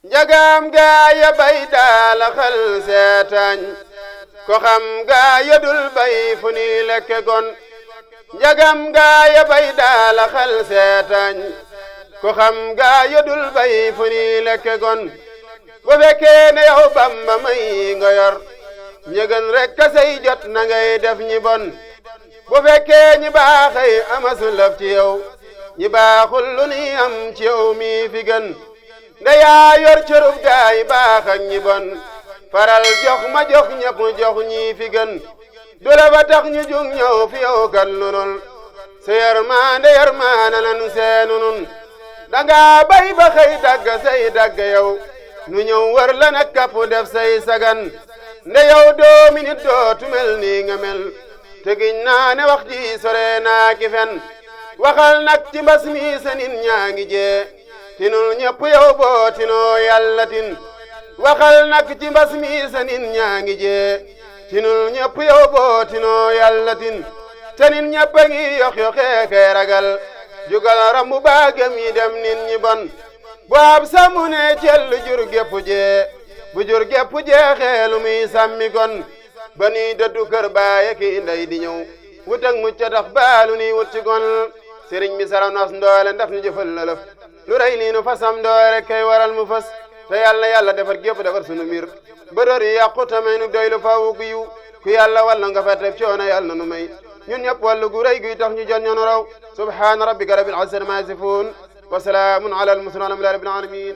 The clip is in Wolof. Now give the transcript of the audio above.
njagam gaaya bay daala xal seetañ ko xam gaaya dul bay fu ni lekke gon njagam gaaya bay daala xal seetañ ko xam gaaya dul bay fu ni lekke gon bu fekkee ne yow Bamba may nga yor ñëgën rek ka say jot na ngay def ñi bon bu fekkee ñi baaxay amasu lëf ci yow ñi baaxul lu ni am ci yow mi fi gën nda yaa yor cërub gaay baax ak ñi bon faral jox ma jox ñëpp jox ñi fi gën du la ba tax ñu jug ñëw fi yow kan lunul sa yërmaande nan seenu nun danga bay ba xëy dagg say dagg yow nu ñëw war la nag kapp def say sagan nde yow doo minit dootu mel nii nga mel te giñ naa ne wax ji sore naa ki fen waxal nag ci mbas mi sa nit ñaa ngi jee tinul ñëpp yow boo tinoo yàlla tin waxal nag ci mbas mi sa nit ñaa ngi jee tinul ñëpp yow boo tinoo yàlla tin te nit ñëpp a ngi yox-yoxee kay ragal jugal rambu baagam yi dem nit ñi bon bu ab sàmmu ne cell jur gépp jee bu jur gépp jeexee lu muy sàmmi gon ba nuy dëddu kër baaye ki ndey di ñëw wut ak mucc tax baalu ni wut ci gon sëriñ mi sara nos ndoole ndaf ñu jëfal la lëf lu rey lii nu fasam doore kay waral mu fas te yàlla defar gépp defar sunu mbir ba door yi yàqu tamay nu doy lu fawu gu yiw ku yàlla walla nga fa teb coono yàlla nu may ñun ñëpp wàllu gu rëy guy tax ñu jot ñonu raw subhaana rabbika rabbil izzati ma yasifun wa salaamun ala al mursalin alhamdulillahi rabbil alamin